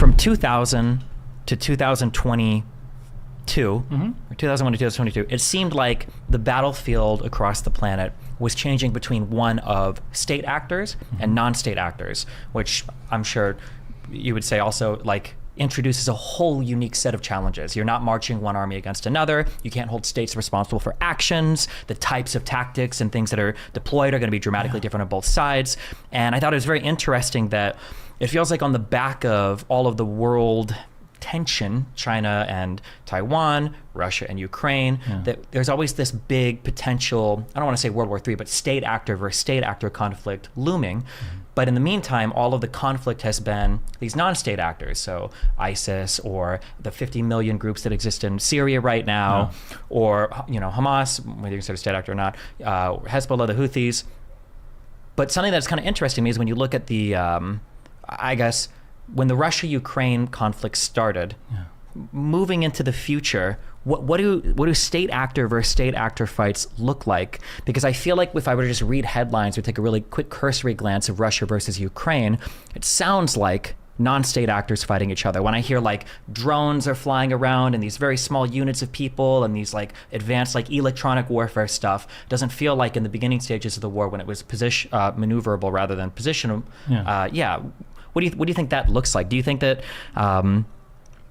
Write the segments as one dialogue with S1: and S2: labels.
S1: from 2000 to 2022, or 2001 to 2022, it seemed like the battlefield across the planet was changing between one of state actors and non-state actors, which I'm sure you would say also like introduces a whole unique set of challenges. You're not marching one army against another. You can't hold states responsible for actions. The types of tactics and things that are deployed are going to be dramatically different on both sides. And I thought it was very interesting that it feels like on the back of all of the world tension, China and Taiwan, Russia and Ukraine, that there's always this big potential, I don't want to say World War III, but state actor versus state actor conflict looming. But in the meantime, all of the conflict has been these non-state actors. So ISIS, or the 50 million groups that exist in Syria right now, or Hamas, whether you consider a state actor or not, Hezbollah, the Houthis. But something that's kind of interesting to me is when you look at the, I guess, when the Russia-Ukraine conflict started, moving into the future, what do state actor versus state actor fights look like? Because I feel like if I were to just read headlines or take a really quick cursory glance of Russia versus Ukraine, it sounds like non-state actors fighting each other. When I hear like drones are flying around and these very small units of people and these like advanced like electronic warfare stuff, doesn't feel like in the beginning stages of the war when it was maneuverable rather than positional. What do you think that looks like? Do you think that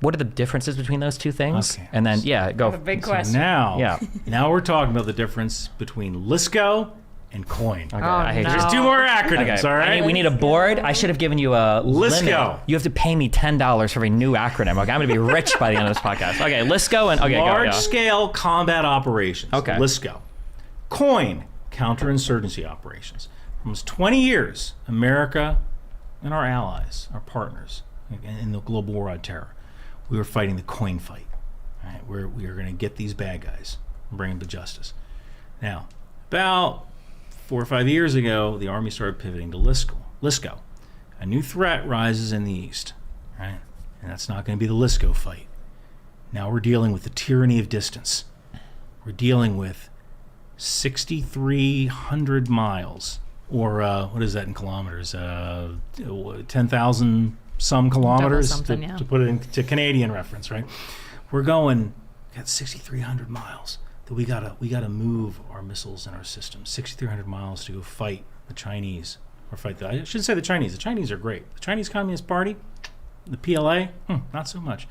S1: what are the differences between those two things? Okay. And then go.
S2: That's a big question.
S3: Now we're talking about the difference between LSCO and COIN.
S1: Okay, I hate
S3: There's two more acronyms, all right?
S1: We need a board. I should have given you a
S3: LSCO.
S1: Limit. You have to pay me $10 for a new acronym. Okay, I'm going to be rich by the end of this podcast. Okay, LSCO and
S3: large-scale combat operations.
S1: Okay,
S3: LSCO. COIN, counterinsurgency operations. For almost 20 years, America and our allies, our partners in the global war on terror, we were fighting the COIN fight. Right? We are going to get these bad guys and bring them to justice. Now, about 4 or 5 years ago, the Army started pivoting to LSCO. A new threat rises in the east, right? And that's not going to be the LSCO fight. Now we're dealing with the tyranny of distance. We're dealing with 6,300 miles, or what is that in kilometers? 10,000 some kilometers to put it into Canadian reference, right? We're got 6,300 miles that we gotta move our missiles and our systems. 6,300 miles to go fight the Chinese, or I shouldn't say the Chinese. The Chinese are great. The Chinese Communist Party, the PLA, not so much.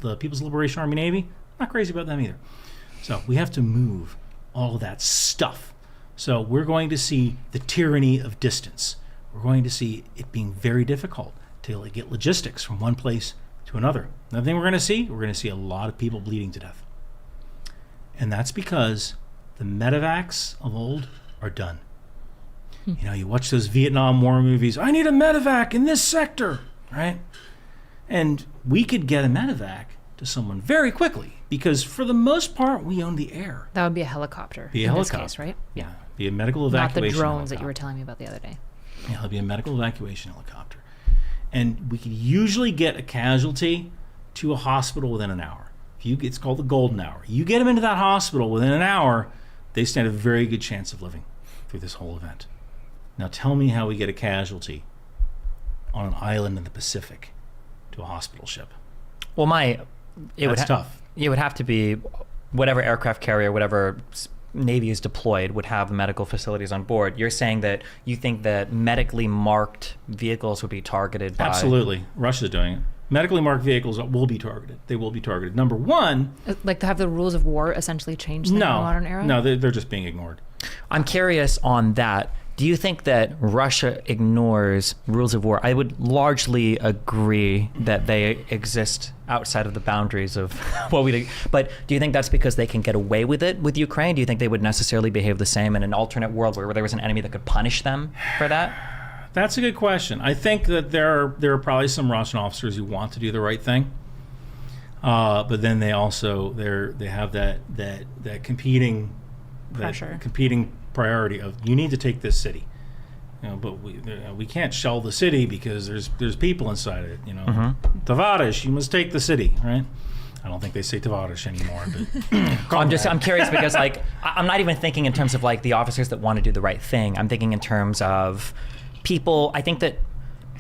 S3: The People's Liberation Army Navy, not crazy about them either. So we have to move all of that stuff. So we're going to see the tyranny of distance. We're going to see it being very difficult to get logistics from one place to another. Another thing we're going to see a lot of people bleeding to death. And that's because the medevacs of old are done. You watch those Vietnam War movies, I need a medevac in this sector, right? And we could get a medevac to someone very quickly because for the most part, we own the air.
S2: That would be a helicopter.
S3: Be a helicopter.
S2: This case, right?
S3: Yeah. Be a medical evacuation
S2: Not the drones
S3: helicopter.
S2: that you were telling me about the other day.
S3: Yeah, it'll be a medical evacuation helicopter. And we could usually get a casualty to a hospital within an hour. It's called the golden hour. You get them into that hospital within an hour, they stand a very good chance of living through this whole event. Now tell me how we get a casualty on an island in the Pacific to a hospital ship.
S1: Well,
S3: That's tough.
S1: It would have to be whatever aircraft carrier, whatever Navy is deployed would have medical facilities on board. You're saying that you think that medically marked vehicles would be targeted by...
S3: Absolutely. Russia's doing it. Medically marked vehicles will be targeted. They will be targeted. Number one...
S2: Like to have the rules of war essentially changed in the modern era?
S3: No, they're just being ignored.
S1: I'm curious on that. Do you think that Russia ignores rules of war? I would largely agree that they exist outside of the boundaries of what we do. But do you think that's because they can get away with it with Ukraine? Do you think they would necessarily behave the same in an alternate world where there was an enemy that could punish them for that?
S3: That's a good question. I think that there are probably some Russian officers who want to do the right thing, but then they also they have that competing
S2: pressure,
S3: competing priority of you need to take this city, but we can't shell the city because there's people inside it. Tavarish, you must take the city, right? I don't think they say Tavarish anymore, but
S1: I'm curious because like I'm not even thinking in terms of like the officers that want to do the right thing. I'm thinking in terms of people. I think that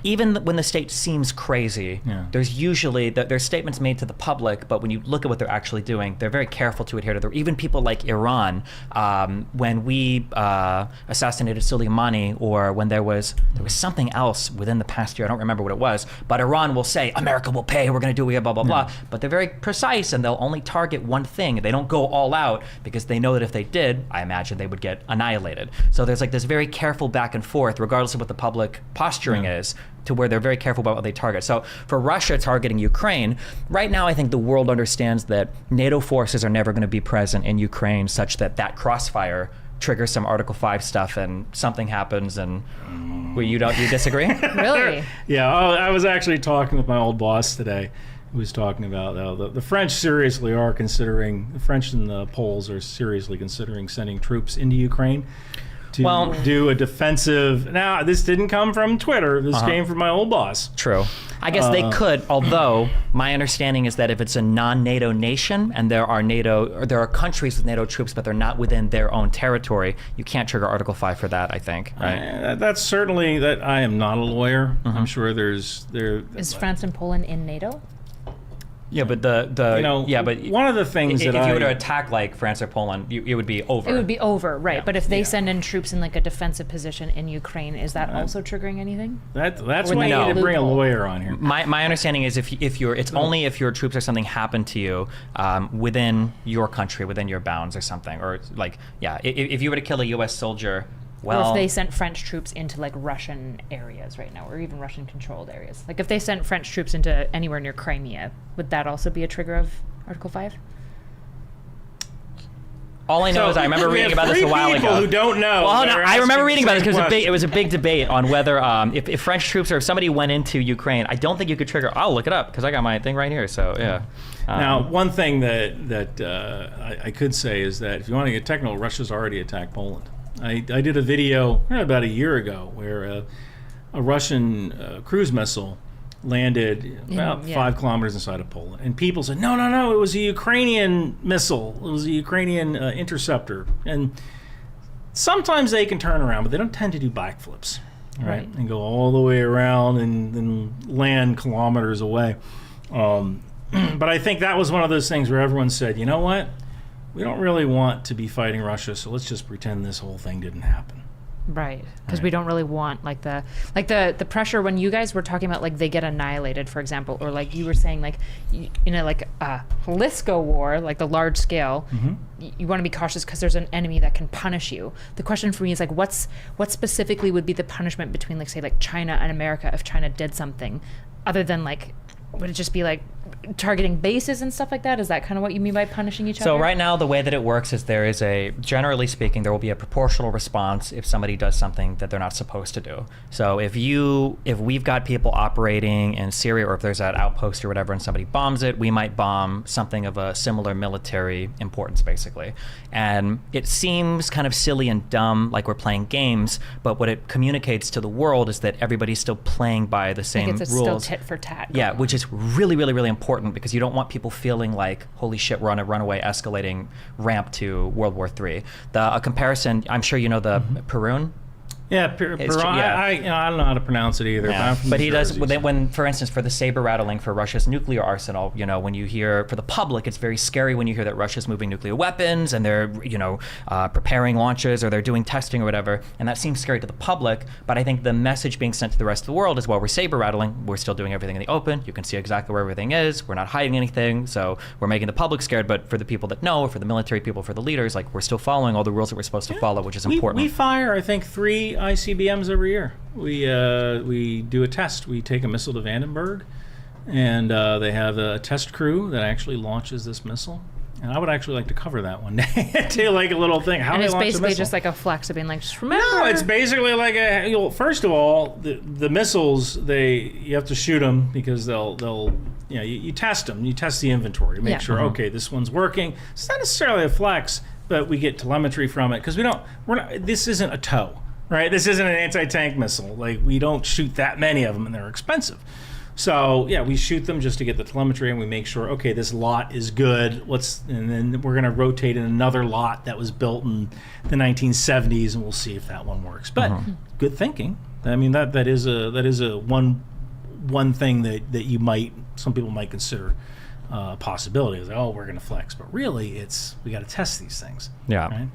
S1: even when the state seems crazy, there's usually there's statements made to the public, but when you look at what they're actually doing, they're very careful to adhere to them. Even people like Iran, when we assassinated Soleimani, or when there was something else within the past year, I don't remember what it was, but Iran will say, America will pay, we're going to do it, blah, blah, blah. But they're very precise, and they'll only target one thing. They don't go all out, because they know that if they did, I imagine they would get annihilated. So there's like this very careful back and forth, regardless of what the public posturing is, to where they're very careful about what they target. So for Russia targeting Ukraine, right now I think the world understands that NATO forces are never going to be present in Ukraine, such that that crossfire triggers some Article 5 stuff and something happens. And you disagree?
S2: Really?
S3: Yeah, I was actually talking with my old boss today, who was talking about the French seriously are considering, the French and the Poles are seriously considering sending troops into Ukraine to do a defensive. Now, this didn't come from Twitter. This came from my old boss.
S1: True. I guess they could, although my understanding is that if it's a non-NATO nation and there are countries with NATO troops, but they're not within their own territory, you can't trigger Article 5 for that, I think. Right?
S3: That's certainly, that I am not a lawyer. I'm sure
S2: Is France and Poland in NATO?
S1: Yeah, but
S3: one of the things
S1: if you were to attack like France or Poland, it would be over.
S2: It would be over, right? Yeah. But if they send in troops in like a defensive position in Ukraine, is that also triggering anything?
S3: That's why you need to bring a lawyer on here.
S1: My understanding is it's only if your troops or something happen to you within your country, within your bounds or something, or like if you were to kill a U.S. soldier. Well,
S2: or if they sent French troops into like Russian areas right now, or even Russian-controlled areas. Like if they sent French troops into anywhere near Crimea, would that also be a trigger of Article 5?
S1: All I know is I remember reading about this a while ago.
S3: People who don't know.
S1: Well, no, I remember reading about this because it was a big debate on whether if French troops or if somebody went into Ukraine, I don't think you could trigger. I'll look it up because I got my thing right here. So yeah.
S3: Now, one thing that I could say is that if you want to get technical, Russia's already attacked Poland. I did a video about a year ago where a Russian cruise missile landed about 5 kilometers inside of Poland. And people said, no, it was a Ukrainian missile. It was a Ukrainian interceptor. And sometimes they can turn around, but they don't tend to do backflips, right? And go all the way around and then land kilometers away. But I think that was one of those things where everyone said, you know what? We don't really want to be fighting Russia, so let's just pretend this whole thing didn't happen.
S2: Right, because we don't really want like the pressure when you guys were talking about like they get annihilated, for example, or like you were saying like like LSCO war, like the large scale. You want to be cautious because there's an enemy that can punish you. The question for me is like what specifically would be the punishment between like say like China and America if China did something, other than like would it just be like targeting bases and stuff like that? Is that kind of what you mean by punishing each other?
S1: So right now, the way that it works is there is generally speaking, there will be a proportional response if somebody does something that they're not supposed to do. So if we've got people operating in Syria, or if there's that outpost or whatever and somebody bombs it, we might bomb something of a similar military importance, basically. And it seems kind of silly and dumb, like we're playing games, but what it communicates to the world is that everybody's still playing by the same rules.
S2: It's still tit for tat.
S1: Yeah, which is really, really, really important because you don't want people feeling like, holy shit, we're on a runaway escalating ramp to World War III. A comparison, I'm sure you know the Perun.
S3: Yeah, I don't know how to pronounce it either.
S1: Yeah. But he does, when, for instance, for the saber rattling for Russia's nuclear arsenal, when you hear, for the public, it's very scary when you hear that Russia's moving nuclear weapons and they're, preparing launches or they're doing testing or whatever. And that seems scary to the public. But I think the message being sent to the rest of the world is, well, we're saber rattling. We're still doing everything in the open. You can see exactly where everything is. We're not hiding anything. So we're making the public scared. But for the people that know, for the military people, for the leaders, like we're still following all the rules that we're supposed to follow, which is important.
S3: We fire, I think, 3 ICBMs every year. We do a test. We take a missile to Vandenberg, and they have a test crew that actually launches this missile. And I would actually like to cover that one day. Do like a little thing. How
S2: and
S3: they
S2: it's
S3: launch
S2: basically
S3: a missile.
S2: Just like a flex of being like, just remember.
S3: No, it's basically like first of all, the missiles, you have to shoot them because they'll you test them. You test the inventory to make sure okay, this one's working. It's not necessarily a flex, but we get telemetry from it because this isn't a TOW. Right, this isn't an anti-tank missile. Like, we don't shoot that many of them, and they're expensive. So yeah, we shoot them just to get the telemetry, and we make sure, okay, this lot is good. And then we're going to rotate in another lot that was built in the 1970s, and we'll see if that one works. But good thinking. I mean, that is a one thing that some people might consider a possibility. Is, oh, we're going to flex, but really we got to test these things.
S1: Yeah.
S3: Right?